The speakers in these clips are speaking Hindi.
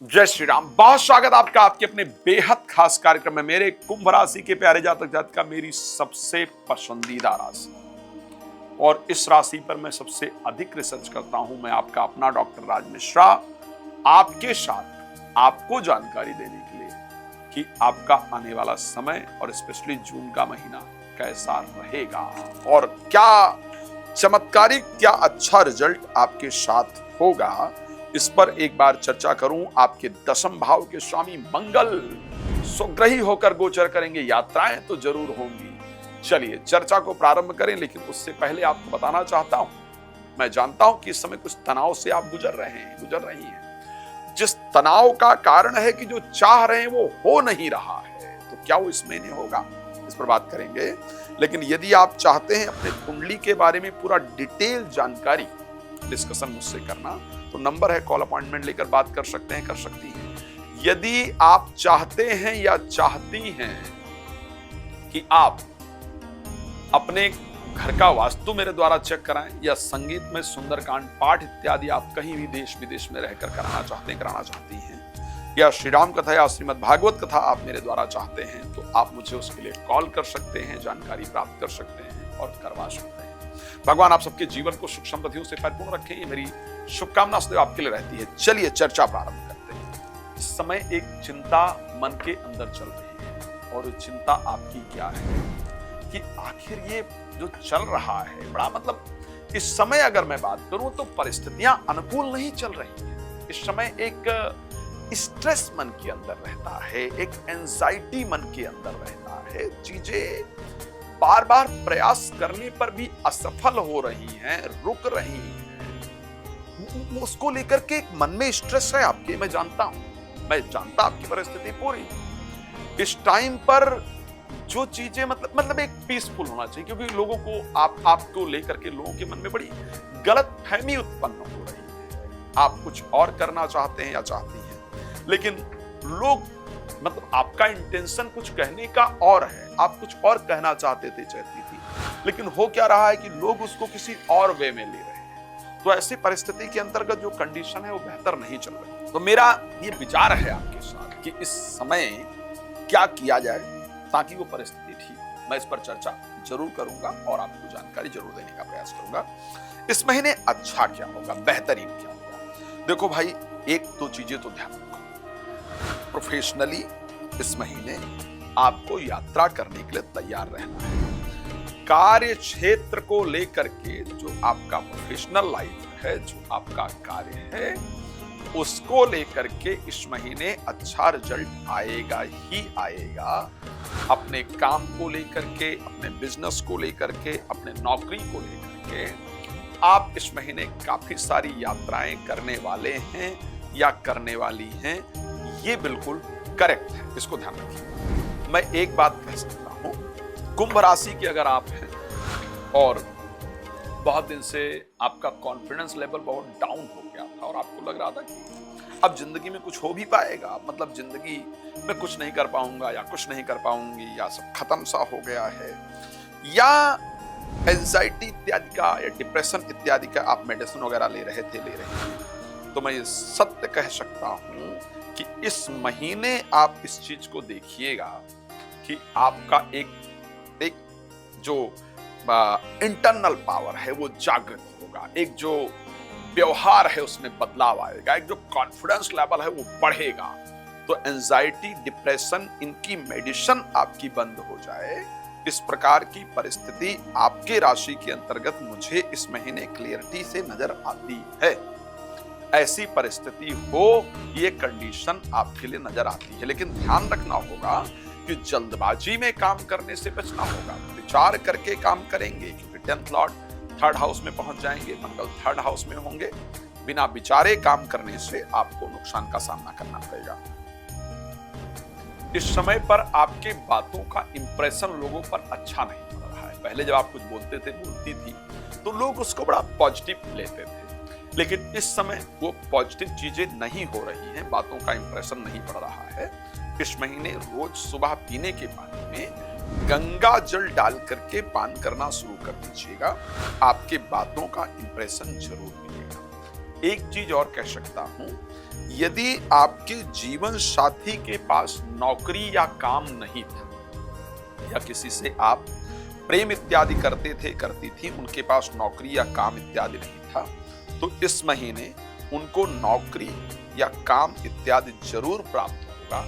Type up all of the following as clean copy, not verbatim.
जय श्री राम। बहुत स्वागत आपका आपके अपने बेहद खास कार्यक्रम में। मेरे कुंभ राशि के प्यारे जातक जातिका मेरी सबसे पसंदीदा राशि और इस राशि पर मैं सबसे अधिक रिसर्च करता हूं। मैं आपका अपना डॉक्टर राज मिश्रा आपके साथ आपको जानकारी देने के लिए कि आपका आने वाला समय और स्पेशली जून का महीना कैसा रहेगा और क्या चमत्कारिक, क्या अच्छा रिजल्ट आपके साथ होगा, इस पर एक बार चर्चा करूं। आपके दशम भाव के स्वामी मंगल स्वग्रही होकर गोचर करेंगे, यात्राएं तो जरूर होंगी। चलिए चर्चा को प्रारंभ करें, लेकिन उससे पहले आपको बताना चाहता हूं, मैं जानता हूं कि इस समय कुछ तनाव से आप गुजर रही हैं। जिस तनाव का कारण है कि जो चाह रहे हैं वो हो नहीं रहा है, तो क्या वो इस महीने होगा, इस पर बात करेंगे। लेकिन यदि आप चाहते हैं अपने कुंडली के बारे में पूरा डिटेल जानकारी डिस्कशन मुझसे करना, तो नंबर है, कॉल अपॉइंटमेंट लेकर बात कर सकते हैं, कर सकती हैं। यदि आप चाहते हैं या चाहती हैं कि आप अपने घर का वास्तु मेरे द्वारा चेक कराएं या संगीत में सुंदरकांड पाठ इत्यादि आप कहीं भी देश विदेश में रहकर कराना चाहती हैं, या श्री राम कथा या श्रीमद् भागवत कथा आप मेरे द्वारा चाहते हैं, तो आप मुझे उसके लिए कॉल कर सकते हैं, जानकारी प्राप्त कर सकते हैं और करवा सकते हैं। भगवान आप सबके जीवन को सुख समृद्धियों से परिपूर्ण रखें, ये मेरी शुभकामना सदैव आपके लिए रहती है। चलिए चर्चा प्रारंभ करते हैं। इस समय एक चिंता मन के अंदर चल रही है, और चिंता आपकी क्या है कि आखिर ये जो चल रहा है बड़ा, मतलब इस समय अगर मैं बात करूं तो परिस्थितियां अनुकूल नहीं चल रही हैं। इस समय एक स्ट्रेस मन के अंदर रहता है, एक एंजाइटी मन के अंदर रहता है, चीजें बार बार प्रयास करने पर भी असफल हो रही हैं, रुक रही हैं। उसको लेकर के एक मन में स्ट्रेस है आपके, मैं जानता आपकी परिस्थिति पूरी। इस टाइम पर जो चीजें मतलब एक पीसफुल होना चाहिए, क्योंकि लोगों को आपको लेकर के लोगों के मन में बड़ी गलत फहमी उत्पन्न हो रही है। आप कुछ और करना चाहते हैं या चाहती हैं, लेकिन लोग मतलब आपका इंटेंशन कुछ कहने का और है, आप कुछ और कहना चाहती थी, लेकिन हो क्या रहा है कि लोग उसको किसी और वे में ले रहे हैं। तो ऐसी परिस्थिति के अंतर्गत जो कंडीशन है वो बेहतर नहीं चल रही। तो मेरा ये विचार है आपके साथ कि इस समय क्या किया जाए ताकि वो परिस्थिति ठीक हो। मैं इस पर चर्चा जरूर करूंगा और आपको जानकारी जरूर देने का प्रयास करूंगा। इस महीने अच्छा क्या होगा, बेहतरीन क्या होगा। देखो भाई, एक दो चीजें तो ध्यान रखो। प्रोफेशनली इस महीने आपको यात्रा करने के लिए तैयार रहना है। कार्य क्षेत्र को लेकर के जो आपका प्रोफेशनल लाइफ है, जो आपका कार्य है, उसको लेकर के इस महीने अच्छा रिजल्ट आएगा ही आएगा। अपने काम को लेकर के, अपने बिजनेस को लेकर के, अपने नौकरी को लेकर के आप इस महीने काफी सारी यात्राएं करने वाले हैं या करने वाली हैं। ये बिल्कुल करेक्ट है, इसको ध्यान रखिए। मैं एक बात कह सकता हूं, कुंभ राशि के अगर आप हैं और बहुत दिन से आपका कॉन्फिडेंस लेवल बहुत डाउन हो गया था और आपको लग रहा था कि अब जिंदगी में कुछ हो भी पाएगा, मतलब जिंदगी में कुछ नहीं कर पाऊंगा या कुछ नहीं कर पाऊंगी, या सब खत्म सा हो गया है, या एंजाइटी इत्यादि का या डिप्रेशन इत्यादि का आप मेडिसिन वगैरह ले रहे हैं, तो मैं ये सत्य कह सकता हूं कि इस महीने आप इस चीज को देखिएगा कि आपका एक जो इंटरनल पावर है वो जागृत होगा, एक जो व्यवहार है उसमें बदलाव आएगा, एक जो कॉन्फिडेंस लेवल है वो बढ़ेगा। तो एंजाइटी, डिप्रेशन, इनकी मेडिसिन आपकी बंद हो जाए, इस प्रकार की परिस्थिति आपके राशि के अंतर्गत मुझे इस महीने क्लियरिटी से नजर आती है। ऐसी परिस्थिति हो, ये कंडीशन आपके लिए नजर आती है। लेकिन ध्यान रखना होगा कि जल्दबाजी में काम करने से बचना होगा। विचार करके काम करेंगे, क्योंकि 10th लॉर्ड 3rd हाउस में पहुंच जाएंगे, मंगल 3rd हाउस में होंगे। बिना विचारे काम करने से आपको नुकसान का सामना करना पड़ेगा। इस समय पर आपके बातों का इंप्रेशन लोगों पर अच्छा नहीं पड़ रहा है। पहले जब आप कुछ बोलते थे, बोलती थी, तो लोग उसको बड़ा पॉजिटिव लेते थे, लेकिन इस समय वो पॉजिटिव चीजें नहीं हो रही हैं, बातों का इंप्रेशन नहीं पड़ रहा है। इस महीने रोज सुबह पीने के पानी में गंगा जल डाल करके पान करना शुरू कर दीजिएगा, आपके बातों का इंप्रेशन जरूर मिलेगा। एक चीज और कह सकता हूं, यदि आपके जीवन साथी के पास नौकरी या काम नहीं था, या किसी से आप प्रेम इत्यादि करते थे, करती थी, उनके पास नौकरी या काम इत्यादि नहीं था, तो इस महीने उनको नौकरी या काम इत्यादि जरूर प्राप्त होगा।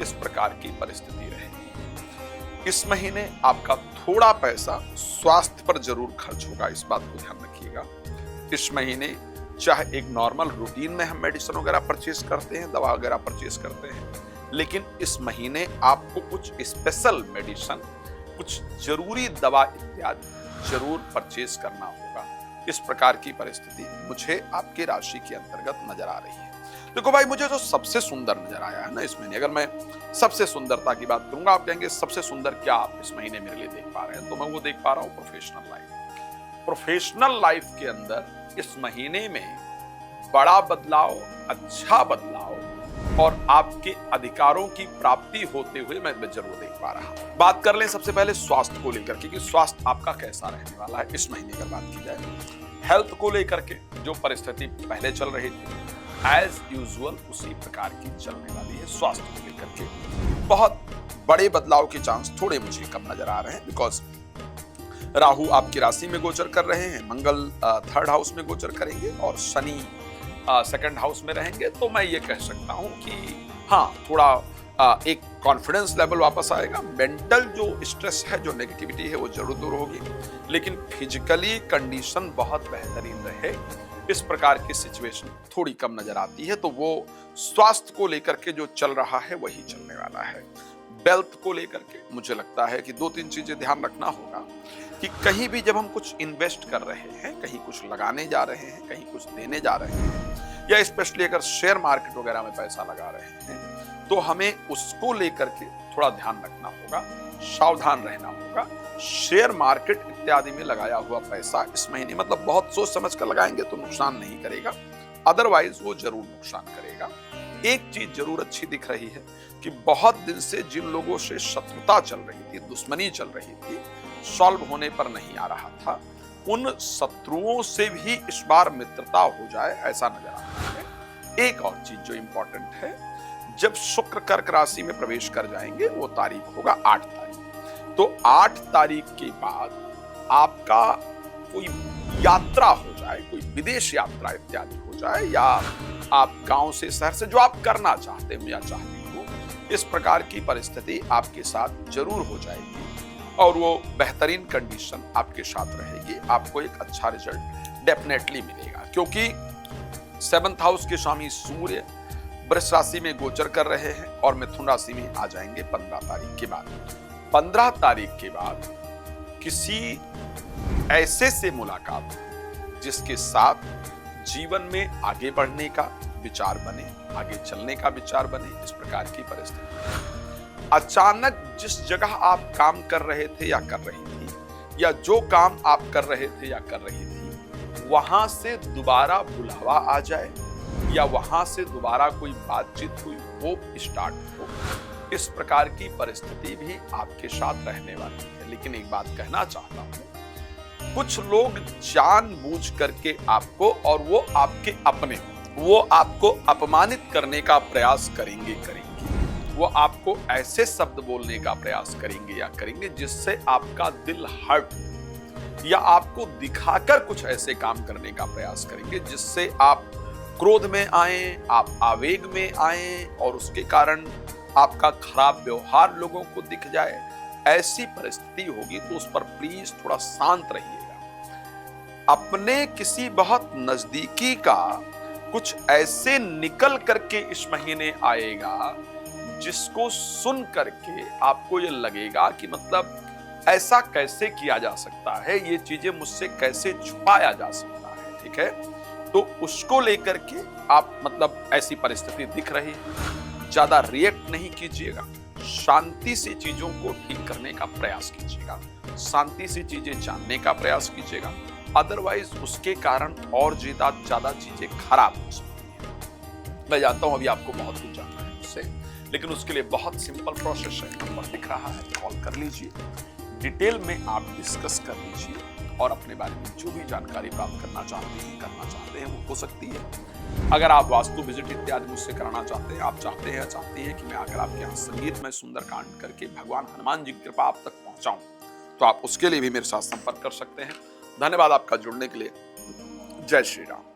इस प्रकार की परिस्थिति रहेगी। इस महीने आपका थोड़ा पैसा स्वास्थ्य पर जरूर खर्च होगा, इस बात को ध्यान रखिएगा। इस महीने चाहे एक नॉर्मल रूटीन में हम मेडिसिन वगैरह परचेज करते हैं, दवा वगैरह परचेज करते हैं, लेकिन इस महीने आपको कुछ स्पेशल मेडिसिन, कुछ जरूरी दवा इत्यादि जरूर परचेज करना होगा। इस प्रकार की परिस्थिति मुझे आपके राशि के अंतर्गत नजर आ रही है। देखो भाई, मुझे जो सबसे सुंदर नजर आया है ना इस महीने, अगर मैं सबसे सुंदरता की बात करूंगा, आप कहेंगे सबसे सुंदर क्या आप इस महीने मेरे लिए देख पा रहे हैं, तो मैं वो देख पा रहा हूं प्रोफेशनल लाइफ। प्रोफेशनल लाइफ के अंदर इस महीने में बड़ा बदलाव, अच्छा बदलाव और आपके अधिकारों की प्राप्ति होते हुए मैं जरूर देख पा रहा हूं। बात कर लें सबसे पहले स्वास्थ्य को लेकर के कि स्वास्थ्य आपका कैसा रहने वाला है इस महीने की बात की जाए। हेल्थ को लेकर के जो परिस्थिति पहले चल रही थी, एज यूजुअल उसी प्रकार की चलने वाली है। स्वास्थ्य को लेकर के बहुत बड़े बदलाव के चांस थोड़े मुझे कम नजर आ रहे हैं, बिकॉज राहु आपकी राशि में गोचर कर रहे हैं, मंगल थर्ड हाउस में गोचर करेंगे और शनि सेकंड हाउस में रहेंगे। तो मैं ये कह सकता हूं कि हाँ, थोड़ा एक कॉन्फिडेंस लेवल वापस आएगा। मेंटल जो स्ट्रेस है, जो नेगेटिविटी है, वो जरूर दूर होगी, लेकिन फिजिकली कंडीशन बहुत बेहतरीन रहे, इस प्रकार की सिचुएशन थोड़ी कम नजर आती है। तो वो स्वास्थ्य को लेकर के जो चल रहा है वही चलने वाला है। वेल्थ को लेकर के मुझे लगता है कि 2-3 चीजें ध्यान रखना होगा कि कहीं भी जब हम कुछ इन्वेस्ट कर रहे हैं, कहीं कुछ लगाने जा रहे हैं, कहीं कुछ देने जा रहे हैं, या स्पेशली अगर शेयर मार्केट वगैरह में पैसा लगा रहे हैं, तो हमें उसको लेकर के थोड़ा ध्यान रखना होगा, सावधान रहना होगा। शेयर मार्केट इत्यादि में लगाया हुआ पैसा इस महीने मतलब बहुत सोच समझ कर लगाएंगे तो नुकसान नहीं करेगा, अदरवाइज वो जरूर नुकसान करेगा। एक चीज जरूर अच्छी दिख रही है कि बहुत दिन से जिन लोगों से शत्रुता चल रही थी, दुश्मनी चल रही थी, सॉल्व होने पर नहीं आ रहा था, उन शत्रुओं से भी इस बार मित्रता हो जाए ऐसा नजर आ रहा है। एक और चीज जो इंपॉर्टेंट है, जब शुक्र कर्क राशि में प्रवेश कर जाएंगे, वो तारीख होगा 8 तारीख। तो 8 तारीख के बाद आपका कोई यात्रा हो जाए, कोई विदेश यात्रा इत्यादि हो जाए, या आप गांव से शहर से जो आप करना चाहते हो या चाहती हो, इस प्रकार की परिस्थिति आपके साथ जरूर हो जाएगी और वो बेहतरीन कंडीशन आपके साथ रहेगी। आपको एक अच्छा रिजल्ट डेफिनेटली मिलेगा, क्योंकि 7th हाउस के स्वामी सूर्य वृष राशि में गोचर कर रहे हैं और मिथुन राशि में आ जाएंगे 15 तारीख के बाद। 15 तारीख के बाद किसी ऐसे से मुलाकात जिसके साथ जीवन में आगे बढ़ने का विचार बने, आगे चलने का विचार बने, इस प्रकार की परिस्थिति। अचानक जिस जगह आप काम कर रहे थे या कर रही थी, या जो काम आप कर रहे थे या कर रही थी, वहां से दोबारा बुलावा आ जाए या वहां से दोबारा कोई बातचीत हुई वो स्टार्ट हो, इस प्रकार की परिस्थिति भी आपके साथ रहने वाली है। लेकिन एक बात कहना चाहता हूं, कुछ लोग जानबूझ करके आपको, और वो आपके अपने, वो आपको अपमानित करने का प्रयास करेंगे। वो आपको ऐसे शब्द बोलने का प्रयास करेंगे या करेंगे जिससे आपका दिल हर्ट, या आपको दिखाकर कुछ ऐसे काम करने का प्रयास करेंगे जिससे आप क्रोध में आए, आप आवेग में आए और उसके कारण आपका खराब व्यवहार लोगों को दिख जाए। ऐसी परिस्थिति होगी तो उस पर प्लीज थोड़ा शांत रहिएगा। अपने किसी बहुत नजदीकी का कुछ ऐसे निकल करके इस महीने आएगा जिसको सुन करके आपको ये लगेगा कि मतलब ऐसा कैसे किया जा सकता है, ये चीजें मुझसे कैसे छुपाया जा सकता है, ठीक है। तो उसको लेकर के आप मतलब ऐसी परिस्थिति दिख रही है, ज्यादा रिएक्ट नहीं कीजिएगा, शांति से चीजों को ठीक करने का प्रयास कीजिएगा, शांति से चीजें जानने का प्रयास कीजिएगा, अदरवाइज उसके कारण और ज्यादा चीजें खराब हो सकती हैं। मैं जानता हूं अभी आपको बहुत कुछ जानना है उससे, लेकिन उसके लिए बहुत सिंपल प्रोसेस है, नंबर दिख रहा है, कॉल कर लीजिए, डिटेल में आप डिस्कस कर लीजिए और अपने बारे में जो भी जानकारी प्राप्त करना चाहते हैं वो हो सकती है। अगर आप वास्तु विजिट इत्यादि मुझसे कराना चाहते हैं, आप चाहते हैं चाहती हैं कि मैं आकर आपके यहाँ संगीतमय सुंदरकांड करके भगवान हनुमान जी की कृपा आप तक पहुंचाऊं, तो आप उसके लिए भी मेरे साथ संपर्क कर सकते हैं। धन्यवाद आपका जुड़ने के लिए। जय श्री राम।